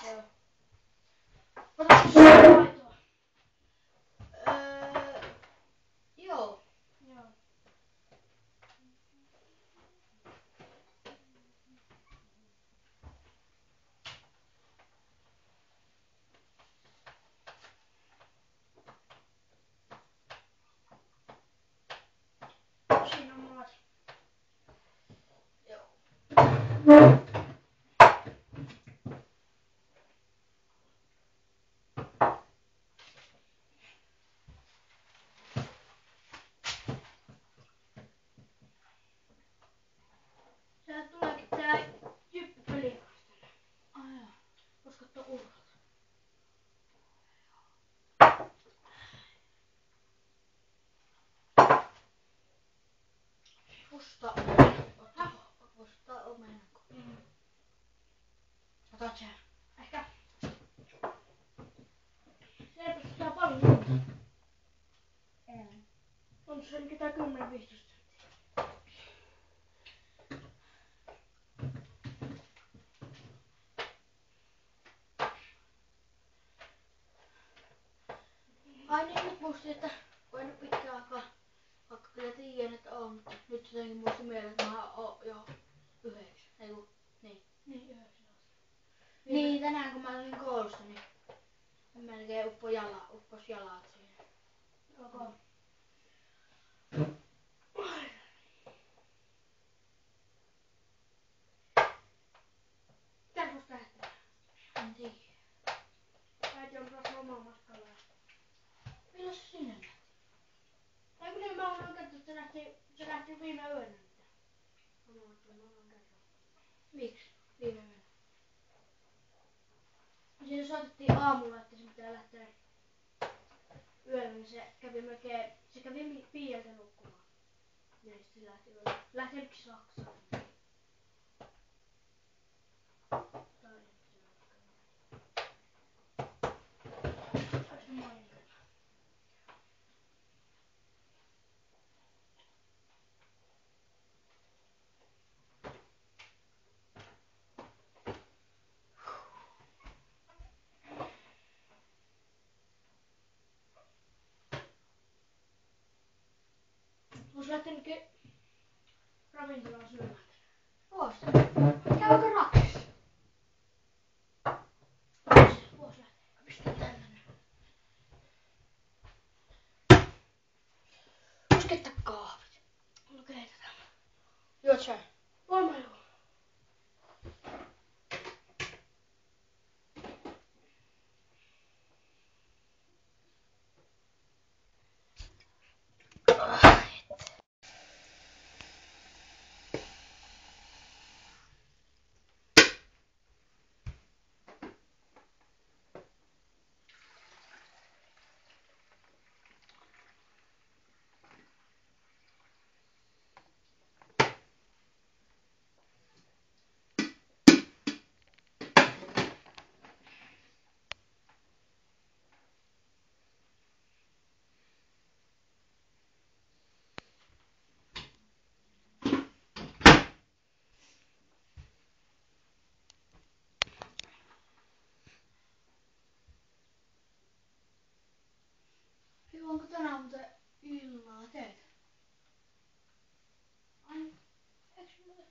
Joo. Otatko sinä maitoa? Joo. Joo. Siinä on maat. Joo. Sieltä tuleekin tää jyppypeli vasta. Ai joo. Koska tuo urhot. Ostaa omenan. Ostaa omenan. Otat sä? Ehkä. Sieltä pitää paljon muuta. Ei. On se ainakin tää 10-15 senttiä. Ai niin, nyt muistin, että kun en pitkään aikaa, vaikka kyllä tiedän, että on, mutta nyt jotenkin muistin mieleen, että mä oon jo 9. Ei kun, niin. Niin, 9 asti. Niin, tänään kun mä olin koulussa, niin melkein uppos jalat siihen. Okay. Mitä susta lähtee? En tiedä. Äiti on taas lomamatkalla. Milloin se sinne lähti? Tai kun mä oon kertonut, että se lähti viime yönä. Lomamatkalla, mä oon kertonut. Miksi? Viime yönä. Siinä soitettiin aamulla, että se pitää lähteä yöllä, niin se kävi Piialta nukkumaan. Ja sitten se lähti yöllä. Lähti jonnekin Saksaan. Ois mainita. Ois lähtenytkin ravintolaan syömään. Ois. Käykö rakissa? Vois lähteä. Pistä tällainen. Kosketta kahvit. Okei, tätä. Juot sä? Voin mä juo. Onko tänään muuten illalla teitä? Ai, eiks muuten?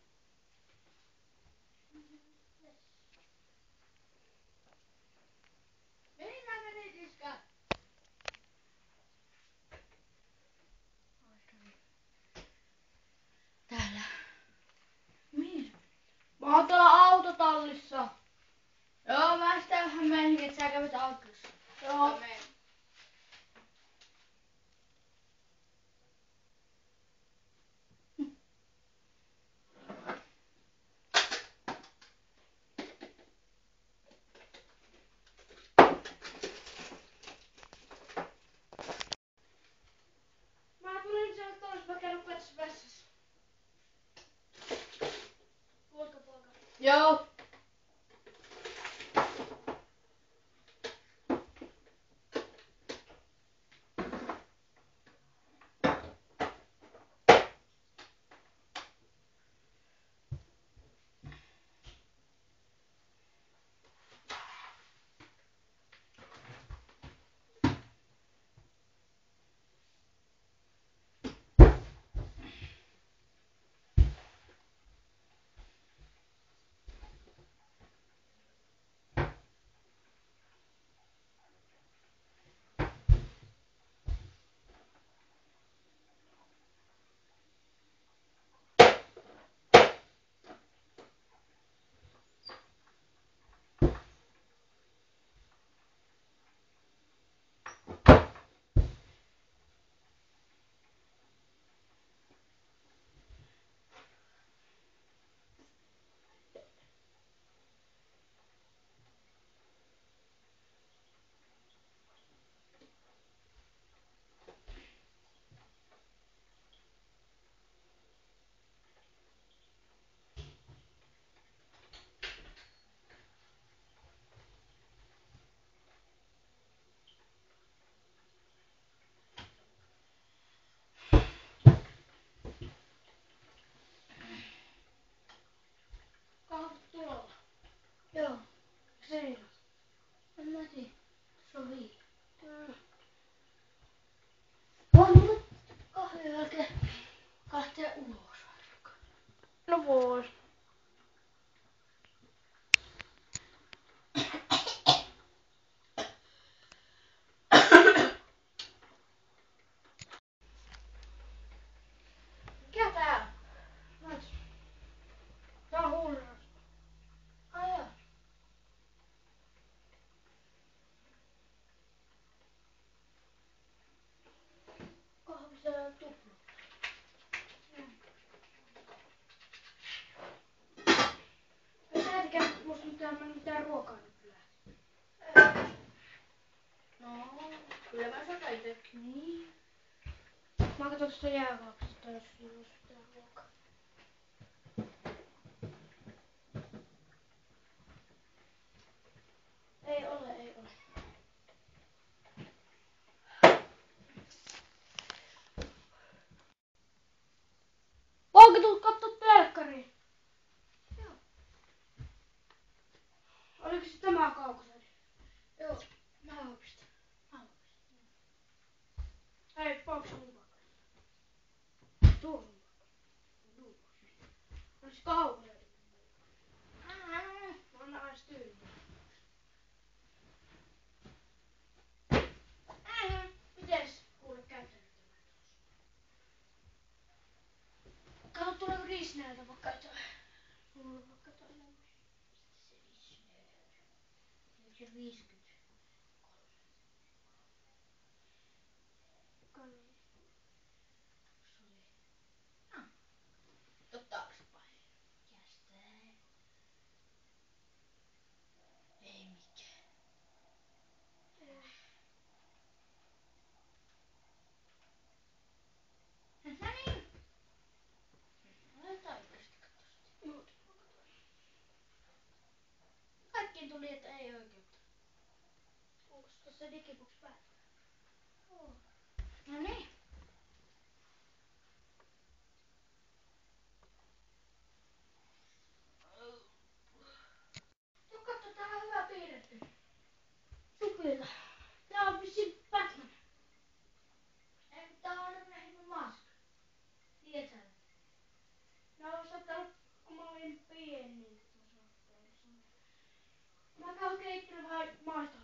Mihin mä menin Iska? Täällä. Mihin? Mä oon tuolla autotallissa. Joo, mä sitä vähän menin, että sä kävit autossa. Joo. Mä tulin sieltä tois, mä käyn vessassa. Tuolta poika. Joo. En mä tiedä. Se on liian. Voi mulle Kahden jälkeen lähteä ulos. no voi. Mikä tää on? Tää on huuliras. Ai joo. Kahvissa ja tuplu. Ei täältäkään musta mitään ruokaa nyt lähti. No, kyllä mä saan itekin. Niin. Mä katson tuosta jääkaapista, jos siinä olisi mitään ruokaa. Ei ole, ei ole. Voinko tulla kattoo telkkariin? Joo. Oliko se tämä kaukosäädin? Joo. Mä opistan. Hei, pauks mun pakka? Tuo sun pakka. Olis kaukosäädin. Anna aina tyyliin. Mites kuule käytännöt tämän tuossa? Kato tuleeko Disneyltä vaikka jotain. Mulla on vaikka jotain semmosia. Se Disney. Eikö se 50? Kai niin. Se oli. Taaksepäin. Kästää. Ei mikään. No niin. Aletaan oikeesti katsoa sitä. Kaikkiin tuli, että ei oikeutta. Onko tossa digibox päällä? Oo. No niin. Joo, katso, täällä on hyvä piirretty. Supilla. Tää on vissiin Batman. Ei tää on nähnyt maska. Tiedätkö? Mä oon saattanut, kun mä olin pieni, niin mä saattanut sanoa. Mä käyn keittelyä vähän maitoa.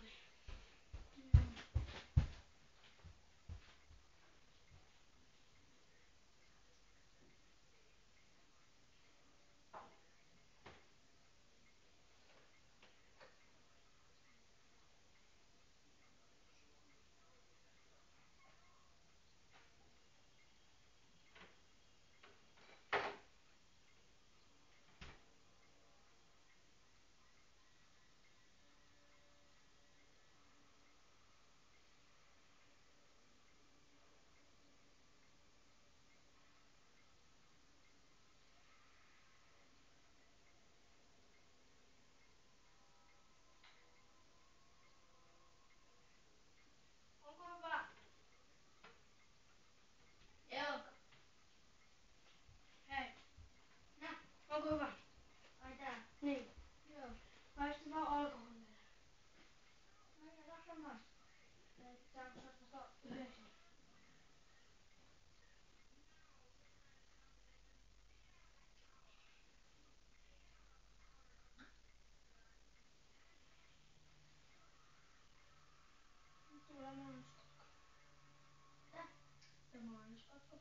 Onko hyvä? Joo. Hei. No. Onko hyvä? Ai tää. Niin. Joo. Maistuu vaan alkoholia. No ei tarvitse maistaa. Ei pitää saada 9. Nyt tulee mainoskatko. Tää. Ja mainoskatko.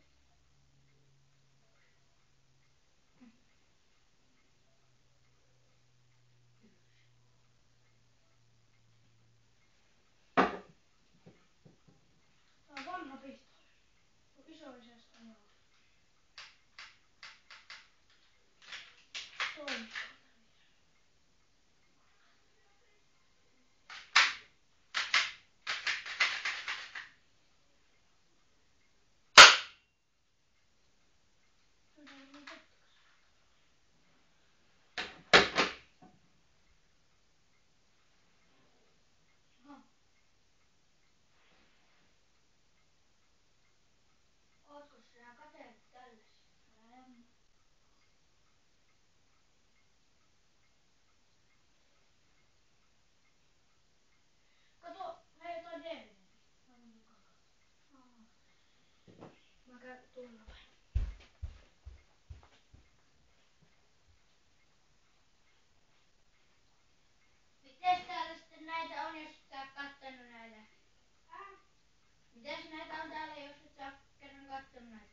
Tää on vanha pistooli. Mun isoisästä ajalla. Toimii. tulla vai? Mites täällä sitten näitä on, jos et sä oot kattonut näitä? Mites näitä on täällä, jos et sä oot kerran kattonut näitä?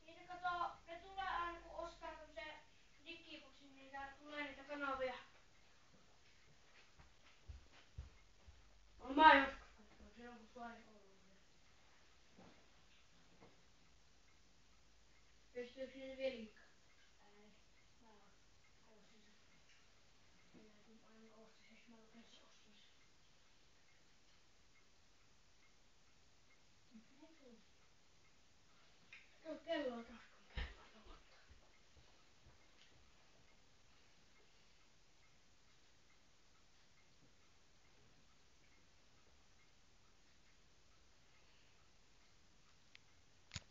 Niitä kato, ne tulee aina kun ostaa tämmösen digiboksin, niin täällä tulee niitä kanavia. Oon mä joskus kattonut silloin kun sulla ei ollut vielä. Pystyykö niitä vielä